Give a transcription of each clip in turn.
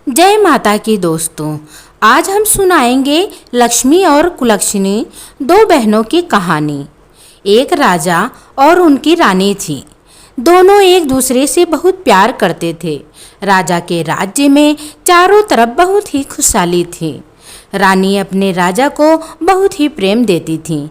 जय माता की दोस्तों। आज हम सुनाएंगे लक्ष्मी और कुलक्षणी, दो बहनों की कहानी। एक राजा और उनकी रानी थी। दोनों एक दूसरे से बहुत प्यार करते थे। राजा के राज्य में चारों तरफ बहुत ही खुशहाली थी। रानी अपने राजा को बहुत ही प्रेम देती थी।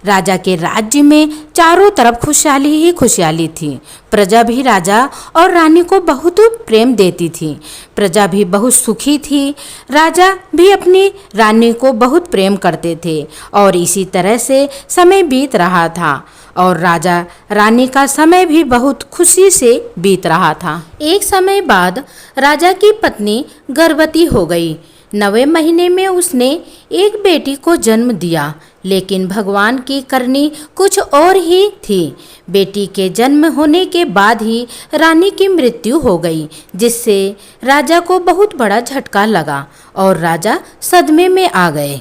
राजा के राज्य में चारों तरफ खुशहाली ही खुशहाली थी। प्रजा भी राजा और रानी को बहुत प्रेम देती थी। प्रजा भी बहुत सुखी थी। राजा भी अपनी रानी को बहुत प्रेम करते थे और इसी तरह से समय बीत रहा था और राजा रानी का समय भी बहुत खुशी से बीत रहा था। एक समय बाद राजा की पत्नी गर्भवती हो गई। 9वें महीने में उसने एक बेटी को जन्म दिया, लेकिन भगवान की करनी कुछ और ही थी। बेटी के जन्म होने के बाद ही रानी की मृत्यु हो गई, जिससे राजा को बहुत बड़ा झटका लगा और राजा सदमे में आ गए।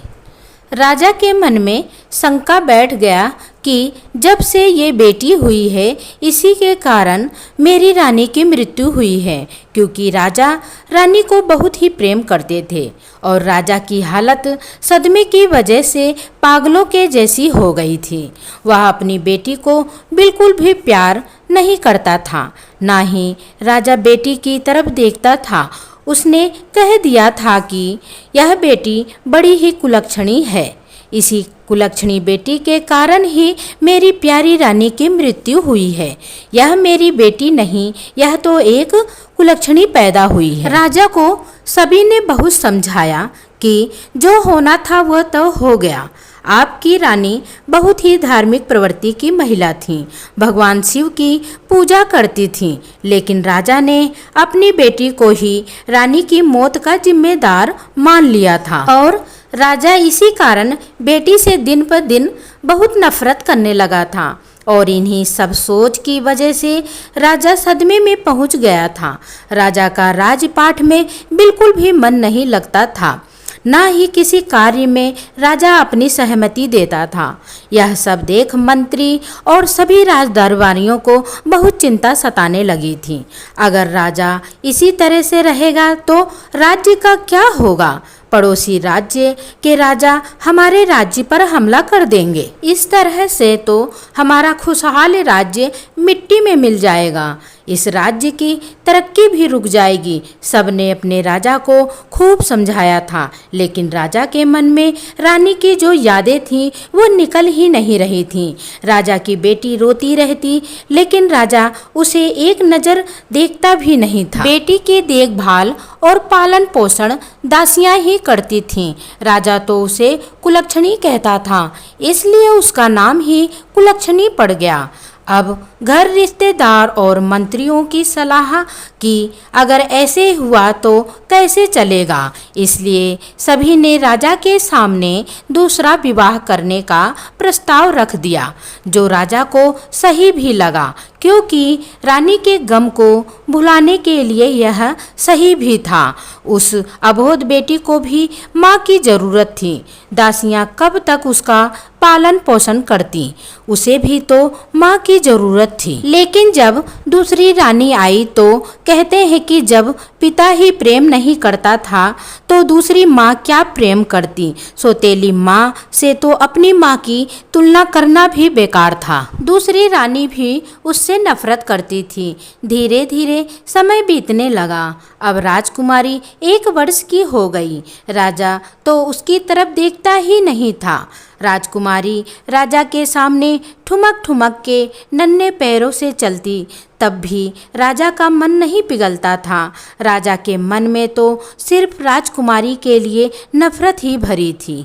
राजा के मन में शंका बैठ गया कि जब से ये बेटी हुई है, इसी के कारण मेरी रानी की मृत्यु हुई है, क्योंकि राजा रानी को बहुत ही प्रेम करते थे और राजा की हालत सदमे की वजह से पागलों के जैसी हो गई थी। वह अपनी बेटी को बिल्कुल भी प्यार नहीं करता था, ना ही राजा बेटी की तरफ देखता था। उसने कह दिया था कि यह बेटी बड़ी ही कुलक्षणी है। इसी कुलक्षणी बेटी के कारण ही मेरी प्यारी रानी की मृत्यु हुई है। यह मेरी बेटी नहीं, यह तो एक कुलक्षणी पैदा हुई है। राजा को सभी ने बहुत समझाया कि जो होना था वह तो हो गया। आपकी रानी बहुत ही धार्मिक प्रवृत्ति की महिला थी, भगवान शिव की पूजा करती थी, लेकिन राजा ने अपनी बेटी को ही रानी की मौत का जिम्मेदार मान लिया था और राजा इसी कारण बेटी से दिन पर दिन बहुत नफरत करने लगा था और इन्हीं सब सोच की वजह से राजा सदमे में पहुंच गया था। राजा का राजपाट में बिल्कुल भी मन नहीं लगता था, ना ही किसी कार्य में राजा अपनी सहमति देता था। यह सब देख मंत्री और सभी राज दरबारियों को बहुत चिंता सताने लगी थी। अगर राजा इसी तरह से रहेगा तो राज्य का क्या होगा? पड़ोसी राज्य के राजा हमारे राज्य पर हमला कर देंगे। इस तरह से तो हमारा खुशहाल राज्य मिट्टी में मिल जाएगा। इस राज्य की तरक्की भी रुक जाएगी। सबने अपने राजा को खूब समझाया था, लेकिन राजा के मन में रानी की जो यादें थीं वो निकल ही नहीं रही थीं। राजा की बेटी रोती रहती, लेकिन राजा उसे एक नज़र देखता भी नहीं था। बेटी की देखभाल और पालन पोषण दासियां ही करती थीं। राजा तो उसे कुलक्षणी कहता था, इसलिए उसका नाम ही कुलक्षणी पड़ गया। अब घर रिश्तेदार और मंत्रियों की सलाह कि अगर ऐसे हुआ तो कैसे चलेगा, इसलिए सभी ने राजा के सामने दूसरा विवाह करने का प्रस्ताव रख दिया, जो राजा को सही भी लगा, क्योंकि रानी के गम को भुलाने के लिए यह सही भी था। उस अबोध बेटी को भी माँ की ज़रूरत थी। दासियाँ कब तक उसका पालन पोषण करती, उसे भी तो माँ की ज़रूरत थी। लेकिन जब दूसरी रानी आई तो कहते हैं कि जब पिता ही प्रेम नहीं करता था तो दूसरी माँ क्या प्रेम करती। सौतेली माँ से तो अपनी माँ की तुलना करना भी बेकार था। दूसरी रानी भी उससे नफरत करती थी। धीरे धीरे समय बीतने लगा। अब राजकुमारी 1 वर्ष की हो गई। राजा तो उसकी तरफ देखता ही नहीं था। राजकुमारी राजा के सामने ठुमक ठुमक के नन्हे पैरों से चलती, तब भी राजा का मन नहीं पिघलता था। राजा के मन में तो सिर्फ राजकुमारी के लिए नफरत ही भरी थी।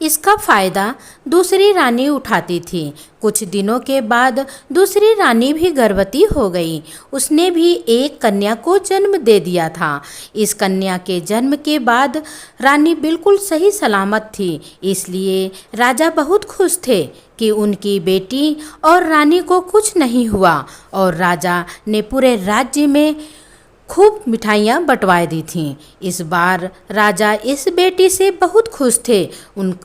इसका फ़ायदा दूसरी रानी उठाती थी। कुछ दिनों के बाद दूसरी रानी भी गर्भवती हो गई। उसने भी एक कन्या को जन्म दे दिया था। इस कन्या के जन्म के बाद रानी बिल्कुल सही सलामत थी, इसलिए राजा बहुत खुश थे कि उनकी बेटी और रानी को कुछ नहीं हुआ और राजा ने पूरे राज्य में खूब मिठाइयाँ बंटवा दी थीं। इस बार राजा इस बेटी से बहुत खुश थे।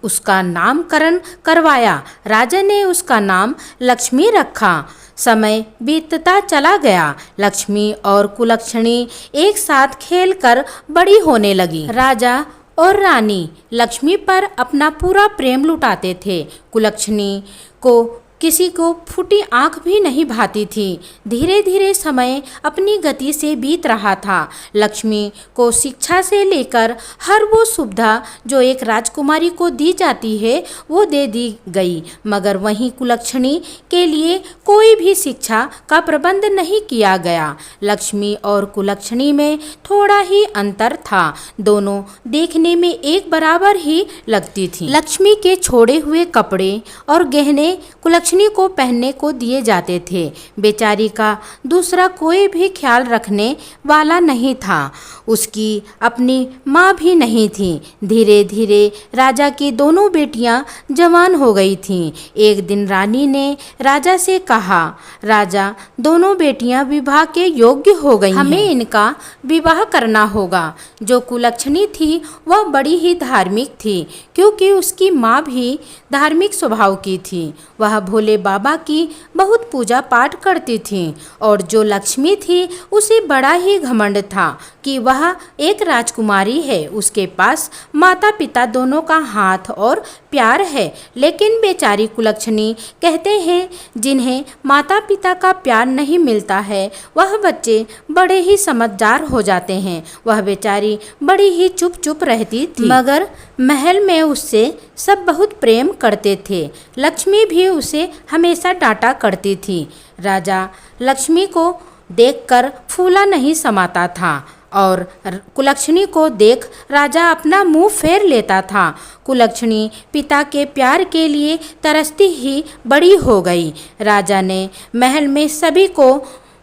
उसका नामकरण करवाया। राजा ने उसका नाम लक्ष्मी रखा। समय बीतता चला गया। लक्ष्मी और कुलक्षणी एक साथ खेलकर बड़ी होने लगी। राजा और रानी लक्ष्मी पर अपना पूरा प्रेम लुटाते थे। कुलक्षणी को किसी को फूटी आंख भी नहीं भाती थी। धीरे धीरे समय अपनी गति से बीत रहा था। लक्ष्मी को शिक्षा से लेकर हर वो सुविधा जो एक राजकुमारी को दी जाती है वो दे दी गई, मगर वहीं कुलक्षणी के लिए कोई भी शिक्षा का प्रबंध नहीं किया गया। लक्ष्मी और कुलक्षणी में थोड़ा ही अंतर था। दोनों देखने में एक बराबर ही लगती थी। लक्ष्मी के छोड़े हुए कपड़े और गहने कुलक्षणी को पहनने को दिए जाते थे। बेचारी का दूसरा कोई भी ख्याल रखने वाला नहीं था। उसकी अपनी माँ भी नहीं थी। धीरे धीरे राजा की दोनों बेटियां जवान हो गई थीं। एक दिन रानी ने राजा से कहा, राजा, दोनों बेटियां विवाह के योग्य हो गई हैं। हमें इनका विवाह करना होगा। जो कुलक्षणी थी वह बड़ी ही धार्मिक थी, क्योंकि उसकी माँ भी धार्मिक स्वभाव की थी। वह भोले बाबा की बहुत पूजा पाठ करती थी। और जो लक्ष्मी थी उसे बड़ा ही घमंड था कि वह एक राजकुमारी है। उसके पास माता पिता दोनों का हाथ और प्यार है। लेकिन बेचारी कुलक्षणी कहते हैं, जिन्हें माता पिता का प्यार नहीं मिलता है वह बच्चे बड़े ही समझदार हो जाते हैं। वह बेचारी बड़ी ही चुप चुप रहती थी, मगर महल में उससे सब बहुत प्रेम करते थे। लक्ष्मी भी उसे हमेशा डांटा करती थी। राजा लक्ष्मी को देखकर फूला नहीं समाता था और कुलक्षणी को देख राजा अपना मुंह फेर लेता था। कुलक्षणी पिता के प्यार के लिए तरसती ही बड़ी हो गई। राजा ने महल में सभी को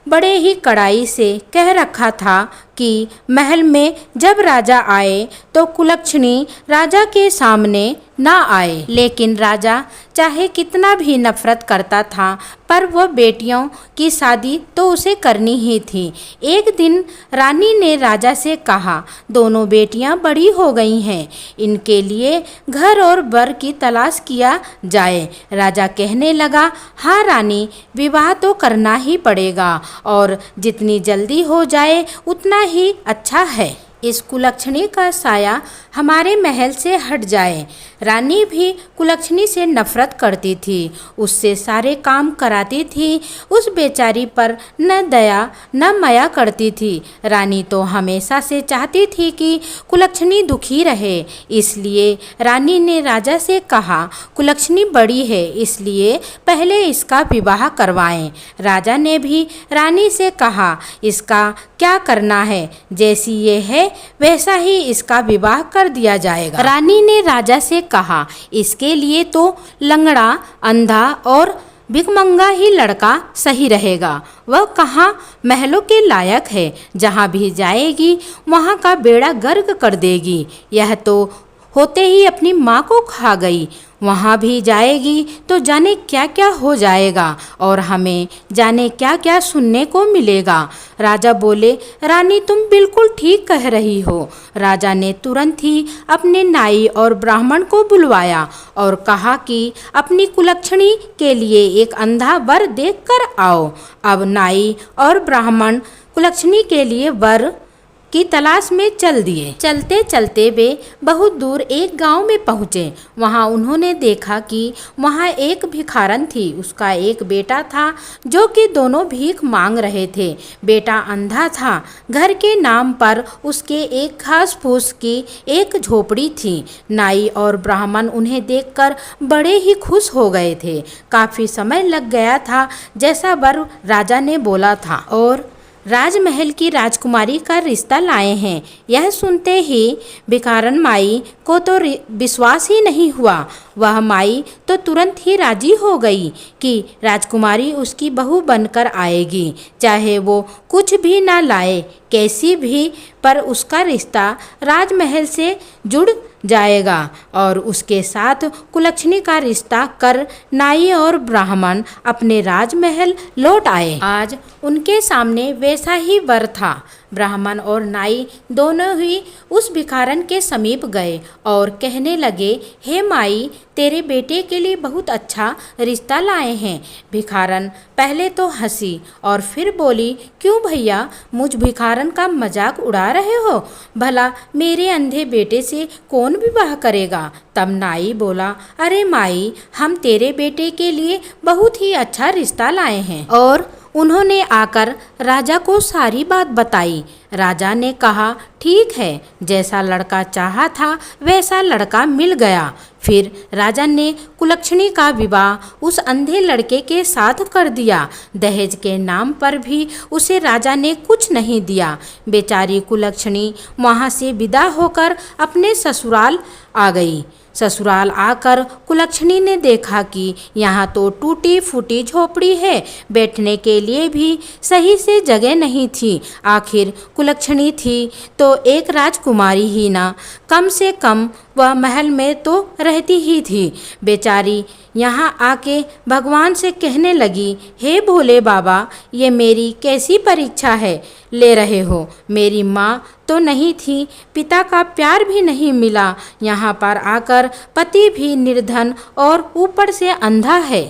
बड़े ही कड़ाई से कह रखा था कि महल में जब राजा आए तो कुलक्षणी राजा के सामने ना आए। लेकिन राजा चाहे कितना भी नफरत करता था, पर वह बेटियों की शादी तो उसे करनी ही थी। एक दिन रानी ने राजा से कहा, दोनों बेटियां बड़ी हो गई हैं, इनके लिए घर और वर की तलाश किया जाए। राजा कहने लगा, हाँ रानी, विवाह तो करना ही पड़ेगा और जितनी जल्दी हो जाए उतना ही अच्छा है। इस कुलक्षणी का साया हमारे महल से हट जाए। रानी भी कुलक्षणी से नफरत करती थी, उससे सारे काम कराती थी। उस बेचारी पर न दया न माया करती थी। रानी तो हमेशा से चाहती थी कि कुलक्षणी दुखी रहे। इसलिए रानी ने राजा से कहा, कुलक्षणी बड़ी है, इसलिए पहले इसका विवाह करवाएं। राजा ने भी रानी से कहा, इसका क्या करना है, जैसी ये है वैसा ही इसका विवाह कर दिया जाएगा। रानी ने राजा से कहा, इसके लिए तो लंगड़ा, अंधा और भिखमंगा ही लड़का सही रहेगा। वह कहाँ महलों के लायक है, जहाँ भी जाएगी वहाँ का बेड़ा गर्क कर देगी। यह तो होते ही अपनी माँ को खा गई, वहाँ भी जाएगी तो जाने क्या क्या हो जाएगा और हमें जाने क्या क्या सुनने को मिलेगा। राजा बोले, रानी तुम बिल्कुल ठीक कह रही हो। राजा ने तुरंत ही अपने नाई और ब्राह्मण को बुलवाया और कहा कि अपनी कुलक्षणी के लिए एक अंधा वर देख कर आओ। अब नाई और ब्राह्मण कुलक्षणी के लिए वर की तलाश में चल दिए। चलते चलते वे बहुत दूर एक गांव में पहुँचे। वहां उन्होंने देखा कि वहां एक भिखारन थी। उसका एक बेटा था जो कि दोनों भीख मांग रहे थे। बेटा अंधा था। घर के नाम पर उसके एक घास फूस की एक झोपड़ी थी। नाई और ब्राह्मण उन्हें देखकर बड़े ही खुश हो गए थे। काफ़ी समय लग गया था जैसा वर राजा ने बोला था, और राजमहल की राजकुमारी का रिश्ता लाए हैं। यह सुनते ही भिखारन माई को तो विश्वास ही नहीं हुआ। वह माई तो तुरंत ही राजी हो गई कि राजकुमारी उसकी बहू बनकर आएगी, चाहे वो कुछ भी ना लाए, कैसी भी, पर उसका रिश्ता राजमहल से जुड़ जाएगा। और उसके साथ कुलक्षणी का रिश्ता कर नाई और ब्राह्मण अपने राजमहल लौट आए। आज उनके सामने वैसा ही वर था। ब्राह्मण और नाई दोनों ही उस भिखारन के समीप गए और कहने लगे, हे माई, तेरे बेटे के लिए बहुत अच्छा रिश्ता लाए हैं। भिखारन पहले तो हंसी और फिर बोली, क्यों भैया, मुझ भिखारन का मजाक उड़ा रहे हो? भला मेरे अंधे बेटे से कौन विवाह करेगा? तब नाई बोला, अरे माई, हम तेरे बेटे के लिए बहुत ही अच्छा रिश्ता लाए हैं। और उन्होंने आकर राजा को सारी बात बताई। राजा ने कहा, ठीक है, जैसा लड़का चाहा था वैसा लड़का मिल गया। फिर राजा ने कुलक्षणी का विवाह उस अंधे लड़के के साथ कर दिया। दहेज के नाम पर भी उसे राजा ने कुछ नहीं दिया। बेचारी कुलक्षणी वहाँ से विदा होकर अपने ससुराल आ गई। ससुराल आकर कुलक्षणी ने देखा कि यहाँ तो टूटी फूटी झोपड़ी है, बैठने के लिए भी सही से जगह नहीं थी। आखिर कुलक्षणी थी तो एक राजकुमारी ही ना, कम से कम वह महल में तो रहती ही थी। बेचारी यहाँ आके भगवान से कहने लगी, हे भोले बाबा, ये मेरी कैसी परीक्षा है ले रहे हो? मेरी माँ तो नहीं थी, पिता का प्यार भी नहीं मिला, यहाँ पर आकर पति भी निर्धन और ऊपर से अंधा है।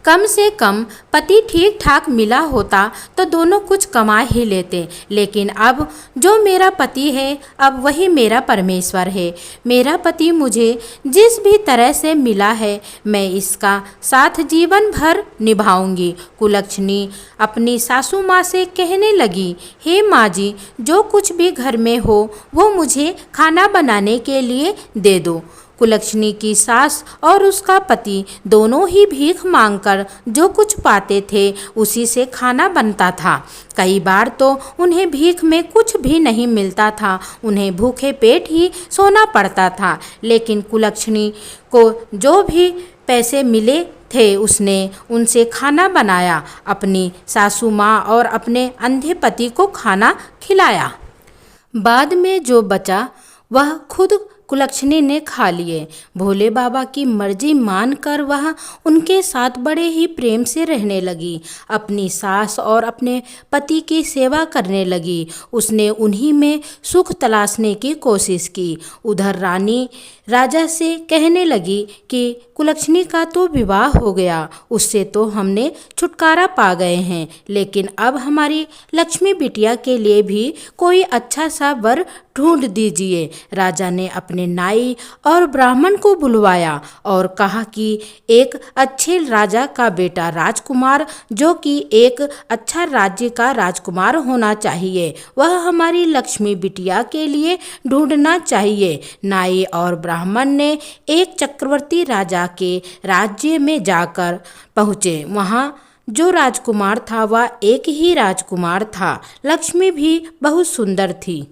कम से कम पति ठीक ठाक मिला होता तो दोनों कुछ कमा ही लेते, लेकिन अब जो मेरा पति है, अब वही मेरा परमेश्वर है। मेरा पति मुझे जिस भी तरह से मिला है, मैं इसका साथ जीवन भर निभाऊंगी। कुलक्षणी अपनी सासू माँ से कहने लगी, हे माँ जी, जो कुछ भी घर में हो वो मुझे खाना बनाने के लिए दे दो। कुलक्षणी की सास और उसका पति दोनों ही भीख मांगकर जो कुछ पाते थे उसी से खाना बनता था। कई बार तो उन्हें भीख में कुछ भी नहीं मिलता था, उन्हें भूखे पेट ही सोना पड़ता था। लेकिन कुलक्षणी को जो भी पैसे मिले थे उसने उनसे खाना बनाया, अपनी सासू माँ और अपने अंधे पति को खाना खिलाया। बाद में जो बचा वह खुद कुलक्षणी ने खा लिए। भोले बाबा की मर्जी मानकर वह उनके साथ बड़े ही प्रेम से रहने लगी, अपनी सास और अपने पति की सेवा करने लगी। उसने उन्हीं में सुख तलाशने की कोशिश की। उधर रानी राजा से कहने लगी कि कुलक्षणी का तो विवाह हो गया, उससे तो हमने छुटकारा पा गए हैं, लेकिन अब हमारी लक्ष्मी बिटिया के लिए भी कोई अच्छा सा वर ढूंढ दीजिए। राजा ने अपने नाई और ब्राह्मण को बुलवाया और कहा कि एक अच्छे राजा का बेटा राजकुमार, जो कि एक अच्छा राज्य का राजकुमार होना चाहिए, वह हमारी लक्ष्मी बिटिया के लिए ढूंढना चाहिए। नाई और ब्राह्मण ने एक चक्रवर्ती राजा के राज्य में जाकर पहुँचे। वहाँ जो राजकुमार था वह एक ही राजकुमार था। लक्ष्मी भी बहुत सुंदर थी।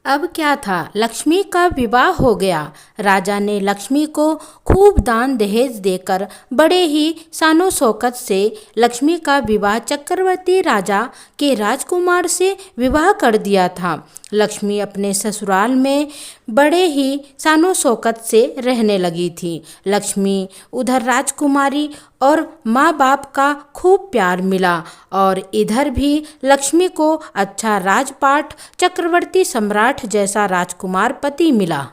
अब क्या था, लक्ष्मी का विवाह हो गया। राजा ने लक्ष्मी को खूब दान दहेज देकर बड़े ही शानो शौकत से लक्ष्मी का विवाह चक्रवर्ती राजा के राजकुमार से विवाह कर दिया था। लक्ष्मी अपने ससुराल में बड़े ही शानो शौकत से रहने लगी थी। लक्ष्मी उधर राजकुमारी और माँ बाप का खूब प्यार मिला और इधर भी लक्ष्मी को अच्छा राजपाट चक्रवर्ती सम्राट जैसा राजकुमार पति मिला।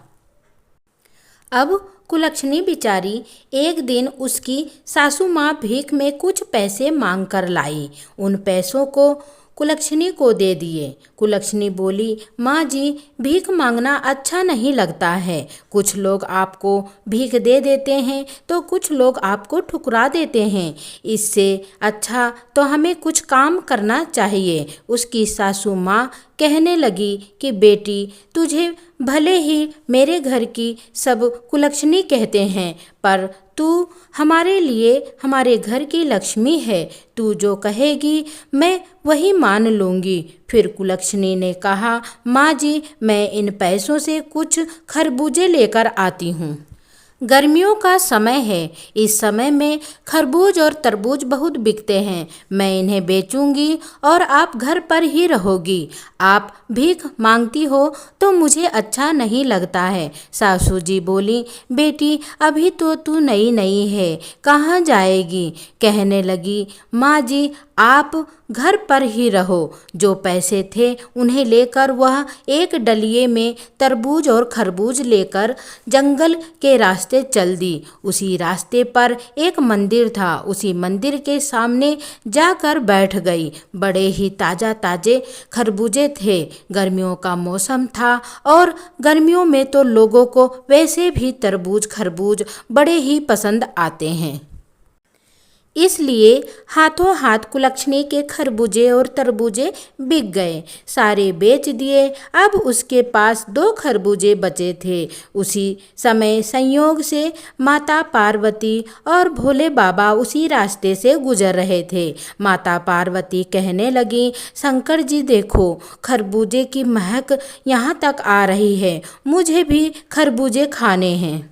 अब कुलक्षणी बिचारी एक दिन उसकी सासू माँ भीख में कुछ पैसे मांग कर लाई। उन पैसों को कुलक्षणी को दे दिए। कुलक्षणी बोली, माँ जी, भीख मांगना अच्छा नहीं लगता है। कुछ लोग आपको भीख दे देते हैं तो कुछ लोग आपको ठुकरा देते हैं, इससे अच्छा तो हमें कुछ काम करना चाहिए। उसकी सासू माँ कहने लगी कि बेटी, तुझे भले ही मेरे घर की सब कुलक्षणी कहते हैं, पर तू हमारे लिए हमारे घर की लक्ष्मी है। तू जो कहेगी मैं वही मान लूँगी। फिर कुलक्षणी ने कहा, माँ जी, मैं इन पैसों से कुछ खरबूजे लेकर आती हूँ। गर्मियों का समय है, इस समय में खरबूज और तरबूज बहुत बिकते हैं। मैं इन्हें बेचूंगी और आप घर पर ही रहोगी। आप भीख मांगती हो तो मुझे अच्छा नहीं लगता है। सासू जी बोली, बेटी, अभी तो तू नई नई है, कहाँ जाएगी? कहने लगी, माँ जी, आप घर पर ही रहो। जो पैसे थे उन्हें लेकर वह एक डलिये में तरबूज और खरबूज लेकर जंगल के रास्ते चल दी। उसी रास्ते पर एक मंदिर था, उसी मंदिर के सामने जाकर बैठ गई। बड़े ही ताज़ा ताज़े खरबूजे थे। गर्मियों का मौसम था और गर्मियों में तो लोगों को वैसे भी तरबूज खरबूज बड़े ही पसंद आते हैं, इसलिए हाथों हाथ कुलक्षणी के खरबूजे और तरबूजे बिक गए, सारे बेच दिए। अब उसके पास 2 खरबूजे बचे थे। उसी समय संयोग से माता पार्वती और भोले बाबा उसी रास्ते से गुजर रहे थे। माता पार्वती कहने लगी, शंकर जी देखो, खरबूजे की महक यहाँ तक आ रही है, मुझे भी खरबूजे खाने हैं।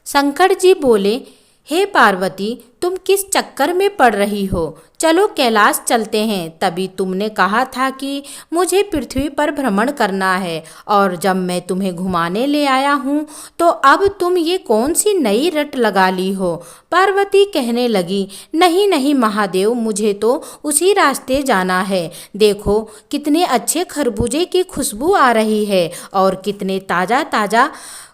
शंकर जी बोले, हे पार्वती, तुम किस चक्कर में पड़ रही हो? चलो कैलाश चलते हैं। तभी तुमने कहा था कि मुझे पृथ्वी पर भ्रमण करना है, और जब मैं तुम्हें घुमाने ले आया हूँ तो अब तुम ये कौन सी नई रट लगा ली हो? पार्वती कहने लगी, नहीं नहीं महादेव, मुझे तो उसी रास्ते जाना है। देखो कितने अच्छे खरबूजे की खुशबू आ रही है और कितने ताज़ा ताज़ा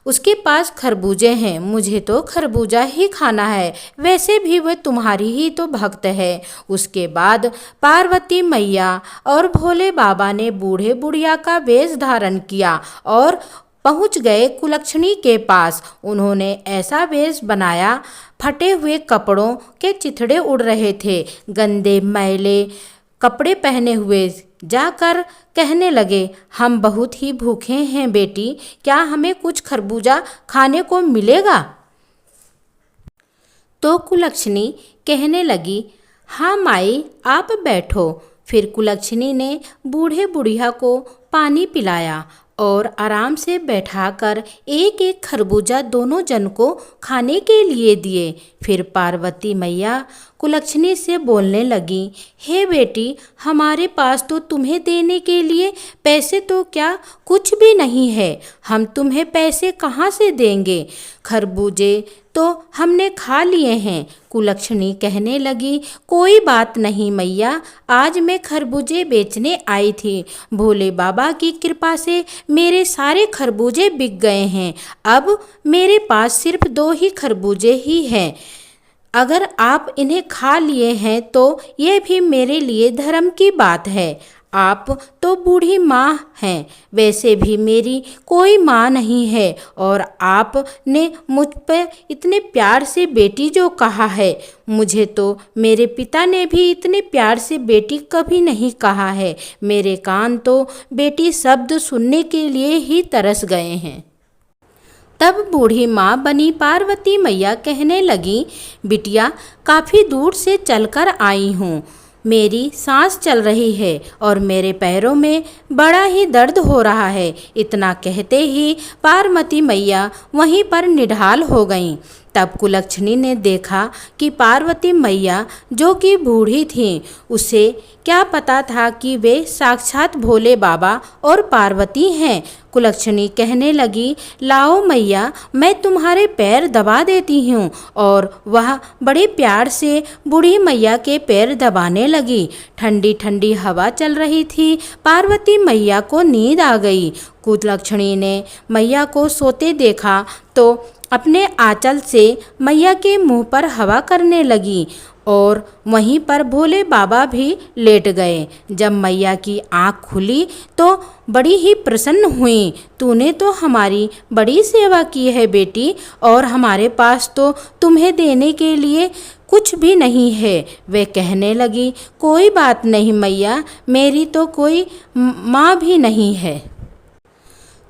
उसके पास खरबूजे हैं। मुझे तो खरबूजा ही खाना है, वैसे भी वह तुम्हारी ही तो भक्त है। उसके बाद पार्वती मैया और भोले बाबा ने बूढ़े बुढ़िया का वेश धारण किया और पहुंच गए कुलक्षणी के पास। उन्होंने ऐसा वेश बनाया, फटे हुए कपड़ों के चिथड़े उड़ रहे थे। गंदे मैले कपड़े पहने हुए जाकर कहने लगे, हम बहुत ही भूखे हैं बेटी, क्या हमें कुछ खरबूजा खाने को मिलेगा? तो कुलक्षणी कहने लगी, हाँ माई, आप बैठो। फिर कुलक्षणी ने बूढ़े बुढ़िया को पानी पिलाया और आराम से बैठाकर एक एक खरबूजा दोनों जन को खाने के लिए दिए। फिर पार्वती मैया कुलक्षणी से बोलने लगी, हे बेटी, हमारे पास तो तुम्हें देने के लिए पैसे तो क्या कुछ भी नहीं है, हम तुम्हें पैसे कहाँ से देंगे? खरबूजे तो हमने खा लिए हैं। कुलक्षणी कहने लगी, कोई बात नहीं मैया, आज मैं खरबूजे बेचने आई थी। भोले बाबा की कृपा से मेरे सारे खरबूजे बिक गए हैं। अब मेरे पास सिर्फ 2 ही खरबूजे ही हैं। अगर आप इन्हें खा लिए हैं तो ये भी मेरे लिए धर्म की बात है। आप तो बूढ़ी माँ हैं, वैसे भी मेरी कोई माँ नहीं है, और आपने मुझ पर इतने प्यार से बेटी जो कहा है, मुझे तो मेरे पिता ने भी इतने प्यार से बेटी कभी नहीं कहा है। मेरे कान तो बेटी शब्द सुनने के लिए ही तरस गए हैं। तब बूढ़ी माँ बनी पार्वती मैया कहने लगी, बिटिया, काफ़ी दूर से चलकर आई हूँ, मेरी सांस चल रही है और मेरे पैरों में बड़ा ही दर्द हो रहा है। इतना कहते ही पार्वती मैया वहीं पर निढाल हो गईं। तब कुलक्षणी ने देखा कि पार्वती मैया जो कि बूढ़ी थीं, उसे क्या पता था कि वे साक्षात भोले बाबा और पार्वती हैं। कुलक्षणी कहने लगी, लाओ मैया, मैं तुम्हारे पैर दबा देती हूँ। और वह बड़े प्यार से बूढ़ी मैया के पैर दबाने लगी। ठंडी ठंडी हवा चल रही थी। पार्वती मैया को नींद आ गई। कुलक्षणी ने मैया को सोते देखा तो अपने आंचल से मैया के मुंह पर हवा करने लगी और वहीं पर भोले बाबा भी लेट गए। जब मैया की आँख खुली तो बड़ी ही प्रसन्न हुई। तूने तो हमारी बड़ी सेवा की है बेटी, और हमारे पास तो तुम्हें देने के लिए कुछ भी नहीं है। वे कहने लगी, कोई बात नहीं मैया, मेरी तो कोई माँ भी नहीं है।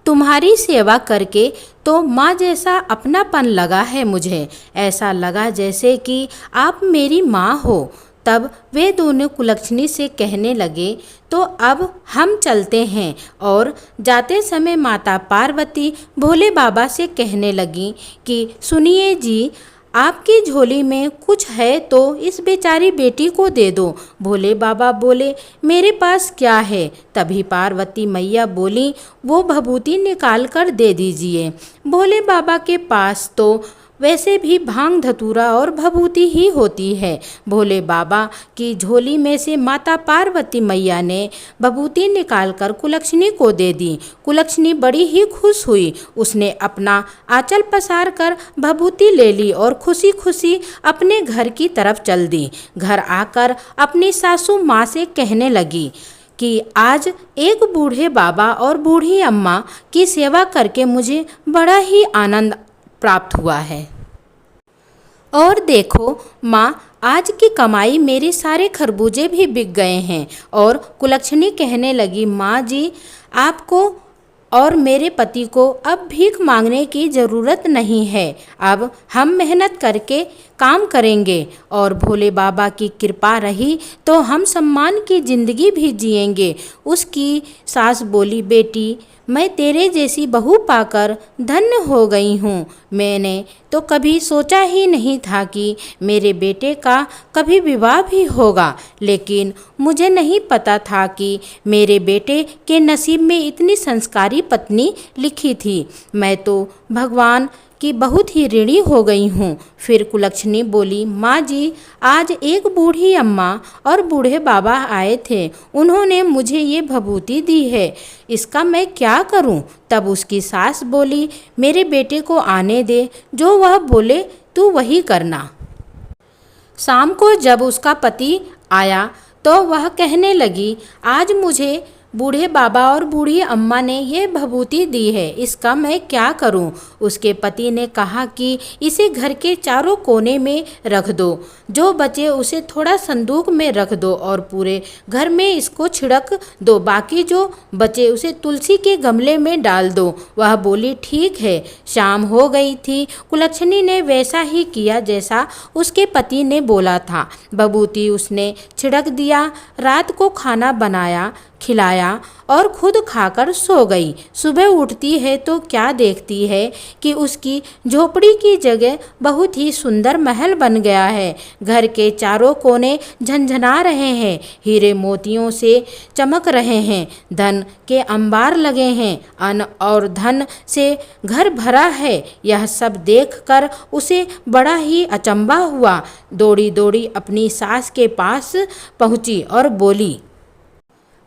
तुम्हारी सेवा करके तो माँ जैसा अपनापन लगा है मुझे, ऐसा लगा जैसे कि आप मेरी माँ हो। तब वे दोनों कुलक्षणी से कहने लगे, तो अब हम चलते हैं। और जाते समय माता पार्वती भोले बाबा से कहने लगी कि सुनिए जी, आपकी झोली में कुछ है तो इस बेचारी बेटी को दे दो। भोले बाबा बोले, मेरे पास क्या है? तभी पार्वती मैया बोली, वो भभूति निकाल कर दे दीजिए। भोले बाबा के पास तो वैसे भी भांग धतूरा और भभूति ही होती है। भोले बाबा की झोली में से माता पार्वती मैया ने भभूति निकालकर कुलक्षणी को दे दी। कुलक्षणी बड़ी ही खुश हुई। उसने अपना आंचल पसार कर भभूति ले ली और खुशी खुशी अपने घर की तरफ चल दी। घर आकर अपनी सासू माँ से कहने लगी कि आज एक बूढ़े बाबा और बूढ़ी अम्मा की सेवा करके मुझे बड़ा ही आनंद प्राप्त हुआ है। और देखो माँ, आज की कमाई मेरे सारे खरबूजे भी बिक गए हैं। और कुलक्षणी कहने लगी, माँ जी, आपको और मेरे पति को अब भीख मांगने की ज़रूरत नहीं है। अब हम मेहनत करके काम करेंगे और भोले बाबा की कृपा रही तो हम सम्मान की ज़िंदगी भी जिएंगे। उसकी सास बोली, बेटी, मैं तेरे जैसी बहू पाकर धन्य हो गई हूँ। मैंने तो कभी सोचा ही नहीं था कि मेरे बेटे का कभी विवाह भी होगा, लेकिन मुझे नहीं पता था कि मेरे बेटे के नसीब में इतनी संस्कारी पत्नी लिखी थी। मैं तो भगवान कि बहुत ही ऋणी हो गई हूँ। फिर कुलक्षणी बोली, माँ जी, आज एक बूढ़ी अम्मा और बूढ़े बाबा आए थे। उन्होंने मुझे ये भभूति दी है, इसका मैं क्या करूँ? तब उसकी सास बोली, मेरे बेटे को आने दे, जो वह बोले तू वही करना। शाम को जब उसका पति आया तो वह कहने लगी, आज मुझे बूढ़े बाबा और बूढ़ी अम्मा ने ये भभूति दी है, इसका मैं क्या करूं? उसके पति ने कहा कि इसे घर के चारों कोने में रख दो, जो बचे उसे थोड़ा संदूक में रख दो और पूरे घर में इसको छिड़क दो, बाकी जो बचे उसे तुलसी के गमले में डाल दो। वह बोली, ठीक है। शाम हो गई थी। कुलक्षणी ने वैसा ही किया जैसा उसके पति ने बोला था। भभूति उसने छिड़क दिया। रात को खाना बनाया, खिलाया और खुद खाकर सो गई। सुबह उठती है तो क्या देखती है कि उसकी झोपड़ी की जगह बहुत ही सुंदर महल बन गया है। घर के चारों कोने झनझना रहे हैं, हीरे मोतियों से चमक रहे हैं, धन के अंबार लगे हैं, अन्न और धन से घर भरा है। यह सब देखकर उसे बड़ा ही अचंभा हुआ। दौड़ी दौड़ी अपनी सास के पास पहुंची और बोली,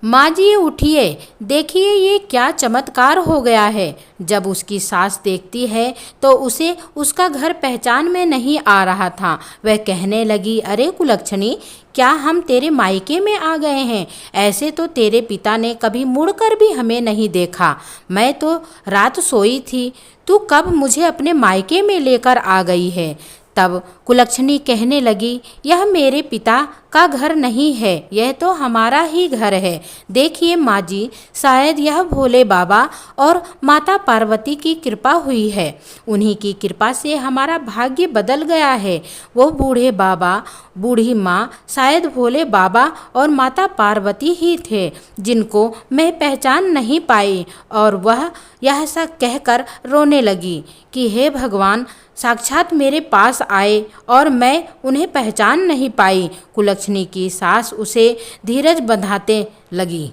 माँ जी, उठिए, देखिए ये क्या चमत्कार हो गया है। जब उसकी सास देखती है तो उसे उसका घर पहचान में नहीं आ रहा था। वह कहने लगी, अरे कुलक्षणी, क्या हम तेरे मायके में आ गए हैं? ऐसे तो तेरे पिता ने कभी मुड़कर भी हमें नहीं देखा। मैं तो रात सोई थी, तू कब मुझे अपने मायके में लेकर आ गई है? तब कुलक्षणी कहने लगी, यह मेरे पिता का घर नहीं है, यह तो हमारा ही घर है। देखिए माँ जी, शायद यह भोले बाबा और माता पार्वती की कृपा हुई है। उन्हीं की कृपा से हमारा भाग्य बदल गया है। वो बूढ़े बाबा, बूढ़ी माँ शायद भोले बाबा और माता पार्वती ही थे, जिनको मैं पहचान नहीं पाई। और वह यह सब कहकर रोने लगी कि हे भगवान, साक्षात मेरे पास आए और मैं उन्हें पहचान नहीं पाई। कुलक्षणी की सास उसे धीरज बंधाते लगी।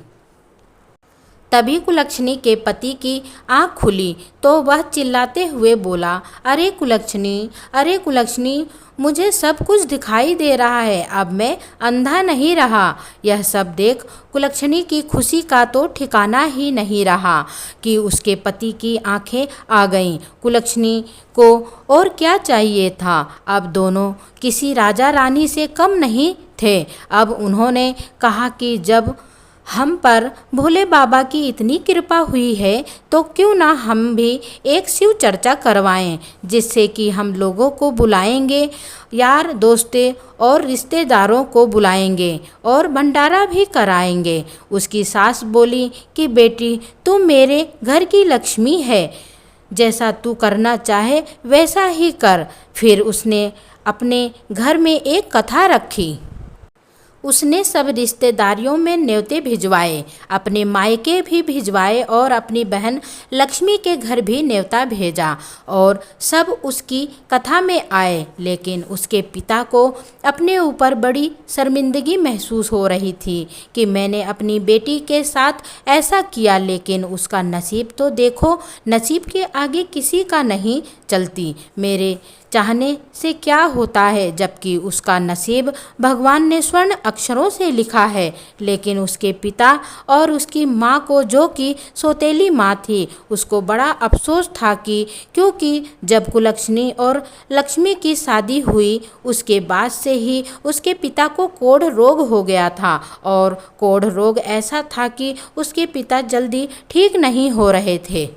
तभी कुलक्षणी के पति की आंख खुली तो वह चिल्लाते हुए बोला, अरे कुलक्षणी, अरे कुलक्षणी, मुझे सब कुछ दिखाई दे रहा है, अब मैं अंधा नहीं रहा। यह सब देख कुलक्षणी की खुशी का तो ठिकाना ही नहीं रहा कि उसके पति की आंखें आ गईं। कुलक्षणी को और क्या चाहिए था? अब दोनों किसी राजा रानी से कम नहीं थे। अब उन्होंने कहा कि जब हम पर भोले बाबा की इतनी कृपा हुई है तो क्यों ना हम भी एक शिव चर्चा करवाएं, जिससे कि हम लोगों को बुलाएंगे, यार दोस्ते और रिश्तेदारों को बुलाएंगे और भंडारा भी कराएंगे। उसकी सास बोली कि बेटी, तू मेरे घर की लक्ष्मी है, जैसा तू करना चाहे वैसा ही कर। फिर उसने अपने घर में एक कथा रखी। उसने सब रिश्तेदारियों में न्योते भिजवाए, अपने मायके भी भिजवाए और अपनी बहन लक्ष्मी के घर भी न्योता भेजा और सब उसकी कथा में आए। लेकिन उसके पिता को अपने ऊपर बड़ी शर्मिंदगी महसूस हो रही थी कि मैंने अपनी बेटी के साथ ऐसा किया, लेकिन उसका नसीब तो देखो, नसीब के आगे किसी का नहीं चलती। मेरे चाहने से क्या होता है, जबकि उसका नसीब भगवान ने स्वर्ण अक्षरों से लिखा है। लेकिन उसके पिता और उसकी माँ को, जो कि सौतेली माँ थी, उसको बड़ा अफसोस था कि क्योंकि जब कुलक्षणी और लक्ष्मी की शादी हुई उसके बाद से ही उसके पिता को कोढ़ रोग हो गया था। और कोढ़ रोग ऐसा था कि उसके पिता जल्दी ठीक नहीं हो रहे थे,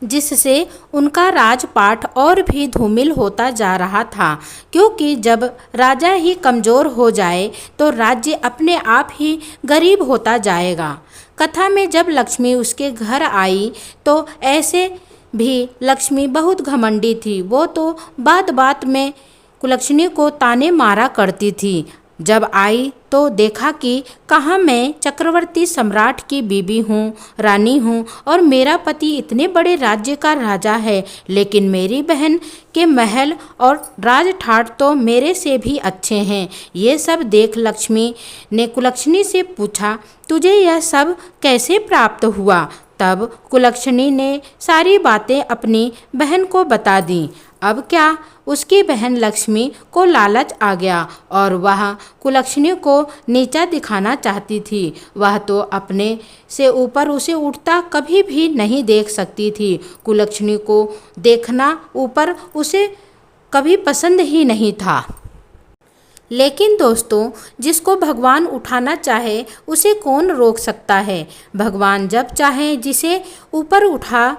जिससे उनका राजपाट और भी धूमिल होता जा रहा था। क्योंकि जब राजा ही कमज़ोर हो जाए तो राज्य अपने आप ही गरीब होता जाएगा। कथा में जब लक्ष्मी उसके घर आई तो ऐसे भी लक्ष्मी बहुत घमंडी थी। वो तो बात बात में कुलक्षणी को ताने मारा करती थी। जब आई तो देखा कि कहाँ मैं चक्रवर्ती सम्राट की बीबी हूँ, रानी हूँ, और मेरा पति इतने बड़े राज्य का राजा है, लेकिन मेरी बहन के महल और राज ठाट तो मेरे से भी अच्छे हैं। ये सब देख लक्ष्मी ने कुलक्षणी से पूछा, तुझे यह सब कैसे प्राप्त हुआ? तब कुलक्षणी ने सारी बातें अपनी बहन को बता दी। अब क्या, उसकी बहन लक्ष्मी को लालच आ गया और वह कुलक्षणी को नीचा दिखाना चाहती थी। वह तो अपने से ऊपर उसे उठता कभी भी नहीं देख सकती थी। कुलक्षणी को देखना ऊपर उसे कभी पसंद ही नहीं था। लेकिन दोस्तों, जिसको भगवान उठाना चाहे उसे कौन रोक सकता है? भगवान जब चाहे जिसे ऊपर उठा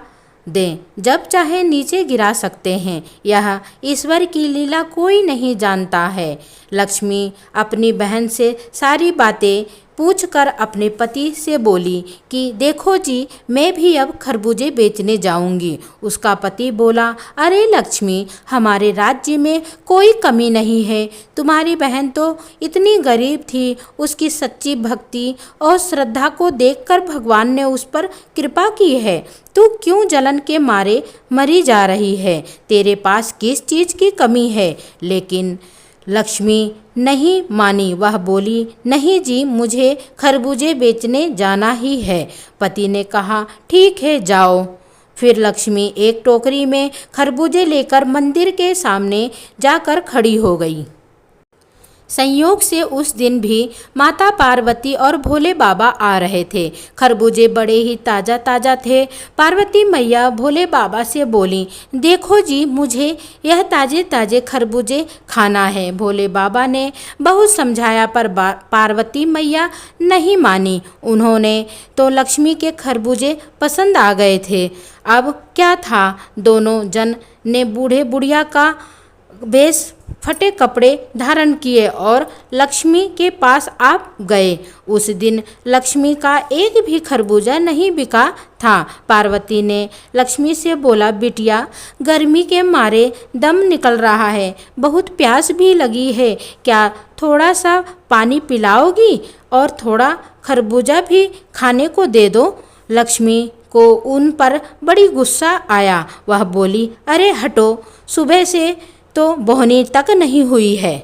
दें, जब चाहे नीचे गिरा सकते हैं। यह ईश्वर की लीला कोई नहीं जानता है। लक्ष्मी अपनी बहन से सारी बातें पूछकर अपने पति से बोली कि देखो जी, मैं भी अब खरबूजे बेचने जाऊंगी। उसका पति बोला, अरे लक्ष्मी, हमारे राज्य में कोई कमी नहीं है। तुम्हारी बहन तो इतनी गरीब थी, उसकी सच्ची भक्ति और श्रद्धा को देखकर भगवान ने उस पर कृपा की है। तू क्यों जलन के मारे मरी जा रही है? तेरे पास किस चीज़ की कमी है? लेकिन लक्ष्मी नहीं मानी। वह बोली, नहीं जी, मुझे खरबूजे बेचने जाना ही है। पति ने कहा, ठीक है, जाओ। फिर लक्ष्मी एक टोकरी में खरबूजे लेकर मंदिर के सामने जाकर खड़ी हो गई। संयोग से उस दिन भी माता पार्वती और भोले बाबा आ रहे थे। खरबूजे बड़े ही ताज़ा ताज़ा थे। पार्वती मैया भोले बाबा से बोली, देखो जी, मुझे यह ताज़े ताज़े खरबूजे खाना है। भोले बाबा ने बहुत समझाया पर पार्वती मैया नहीं मानी। उन्होंने तो लक्ष्मी के खरबूजे पसंद आ गए थे। अब क्या था, दोनों जन ने बूढ़े बुढ़िया का वेश, फटे कपड़े धारण किए और लक्ष्मी के पास आ गए। उस दिन लक्ष्मी का एक भी खरबूजा नहीं बिका था। पार्वती ने लक्ष्मी से बोला, बिटिया, गर्मी के मारे दम निकल रहा है, बहुत प्यास भी लगी है, क्या थोड़ा सा पानी पिलाओगी? और थोड़ा खरबूजा भी खाने को दे दो। लक्ष्मी को उन पर बड़ी गुस्सा आया। वह बोली, अरे हटो, सुबह से तो बोहनी तक नहीं हुई है।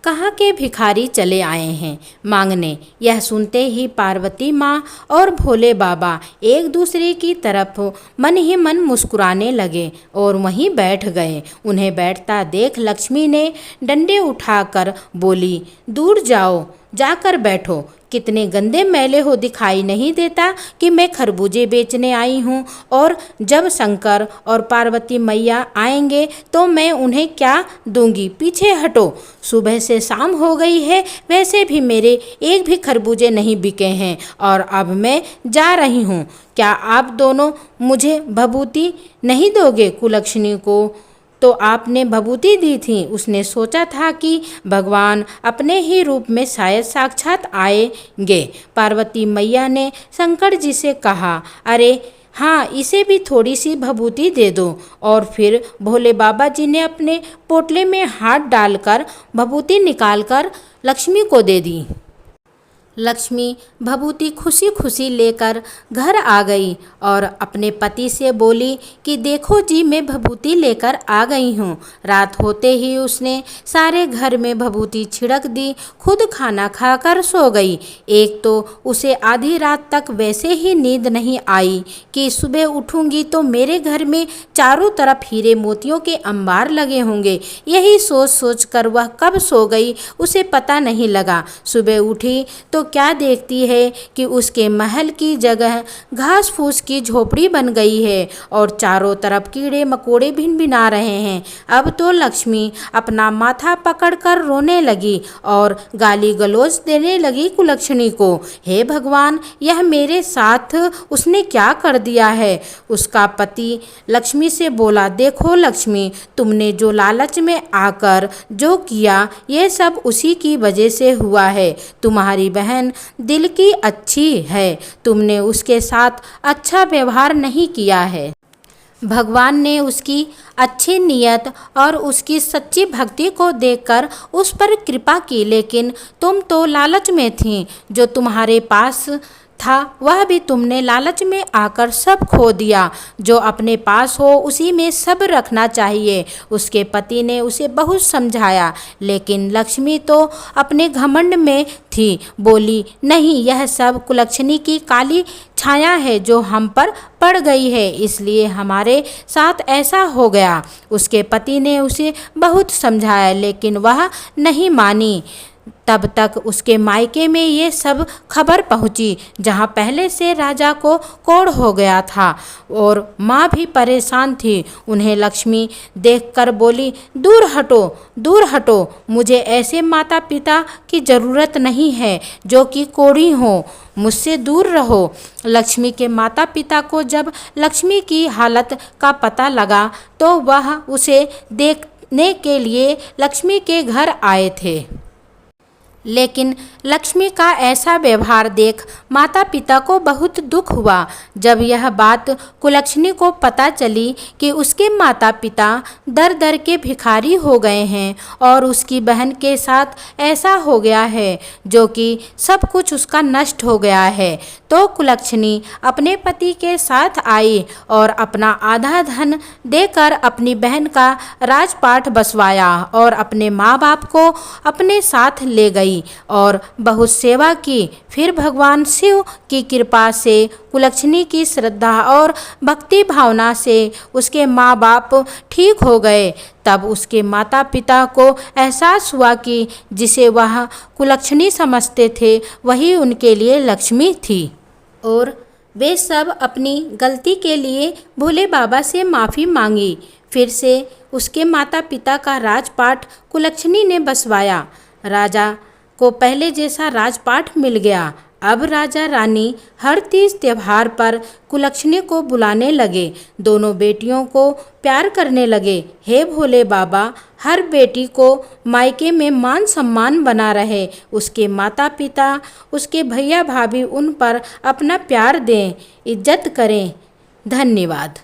कहाँ के भिखारी चले आए हैं मांगने। यह सुनते ही पार्वती माँ और भोले बाबा एक दूसरे की तरफ मन ही मन मुस्कुराने लगे और वहीं बैठ गए। उन्हें बैठता देख लक्ष्मी ने डंडे उठाकर बोली, दूर जाओ, जाकर बैठो। कितने गंदे मैले हो, दिखाई नहीं देता कि मैं खरबूजे बेचने आई हूँ? और जब शंकर और पार्वती मैया आएंगे तो मैं उन्हें क्या दूंगी? पीछे हटो। सुबह से शाम हो गई है, वैसे भी मेरे एक भी खरबूजे नहीं बिके हैं और अब मैं जा रही हूँ। क्या आप दोनों मुझे भभूति नहीं दोगे? कुलक्षणी को तो आपने भभूति दी थी। उसने सोचा था कि भगवान अपने ही रूप में शायद साक्षात आएंगे। पार्वती मैया ने शंकर जी से कहा, अरे हाँ, इसे भी थोड़ी सी भभूति दे दो। और फिर भोले बाबा जी ने अपने पोटले में हाथ डालकर भभूति निकालकर लक्ष्मी को दे दी। लक्ष्मी भभूति खुशी खुशी लेकर घर आ गई और अपने पति से बोली कि देखो जी, मैं भभूति लेकर आ गई हूँ। रात होते ही उसने सारे घर में भभूति छिड़क दी, खुद खाना खाकर सो गई। एक तो उसे आधी रात तक वैसे ही नींद नहीं आई कि सुबह उठूंगी तो मेरे घर में चारों तरफ हीरे मोतियों के अंबार लगे होंगे। यही सोच सोच कर वह कब सो गई उसे पता नहीं लगा। सुबह उठी तो क्या देखती है कि उसके महल की जगह घास फूस की झोपड़ी बन गई है और चारों तरफ कीड़े मकोड़े भिनभिना रहे हैं। अब तो लक्ष्मी अपना माथा पकड़कर रोने लगी और गाली गलौज देने लगी कुलक्षणी को। हे भगवान, यह मेरे साथ उसने क्या कर दिया है। उसका पति लक्ष्मी से बोला, देखो लक्ष्मी, तुमने जो लालच में आकर जो किया ये सब उसी की वजह से हुआ है। तुम्हारी बहन दिल की अच्छी है, तुमने उसके साथ अच्छा व्यवहार नहीं किया है। भगवान ने उसकी अच्छी नीयत और उसकी सच्ची भक्ति को देखकर उस पर कृपा की, लेकिन तुम तो लालच में थीं। जो तुम्हारे पास था वह भी तुमने लालच में आकर सब खो दिया। जो अपने पास हो उसी में सब रखना चाहिए। उसके पति ने उसे बहुत समझाया, लेकिन लक्ष्मी तो अपने घमंड में थी। बोली, नहीं, यह सब कुलक्षणी की काली छाया है जो हम पर पड़ गई है, इसलिए हमारे साथ ऐसा हो गया। उसके पति ने उसे बहुत समझाया, लेकिन वह नहीं मानी। तब तक उसके मायके में ये सब खबर पहुंची, जहां पहले से राजा को कोढ़ हो गया था और माँ भी परेशान थी। उन्हें लक्ष्मी देखकर बोली, दूर हटो, दूर हटो, मुझे ऐसे माता पिता की ज़रूरत नहीं है जो कि कोढ़ी हों, मुझसे दूर रहो। लक्ष्मी के माता पिता को जब लक्ष्मी की हालत का पता लगा तो वह उसे देखने के लिए लक्ष्मी के घर आए थे, लेकिन लक्ष्मी का ऐसा व्यवहार देख माता पिता को बहुत दुख हुआ। जब यह बात कुलक्षणी को पता चली कि उसके माता पिता दर दर के भिखारी हो गए हैं और उसकी बहन के साथ ऐसा हो गया है जो कि सब कुछ उसका नष्ट हो गया है, तो कुलक्षणी अपने पति के साथ आई और अपना आधा धन देकर अपनी बहन का राजपाट बसवाया और अपने माँ बाप को अपने साथ ले गई और बहुत सेवा की। फिर भगवान शिव की कृपा से कुलक्षणी की श्रद्धा और भक्ति भावना से उसके माँ बाप ठीक हो गए। तब उसके माता पिता को एहसास हुआ कि जिसे वह कुलक्षणी समझते थे वही उनके लिए लक्ष्मी थी और वे सब अपनी गलती के लिए भोले बाबा से माफ़ी मांगी। फिर से उसके माता पिता का राजपाट कुलक्षणी ने बसवाया। राजा को पहले जैसा राजपाट मिल गया। अब राजा रानी हर तीज त्योहार पर कुलक्षणी को बुलाने लगे। दोनों बेटियों को प्यार करने लगे। हे भोले बाबा, हर बेटी को मायके में मान सम्मान बना रहे। उसके माता पिता, उसके भैया भाभी उन पर अपना प्यार दें, इज्जत करें। धन्यवाद।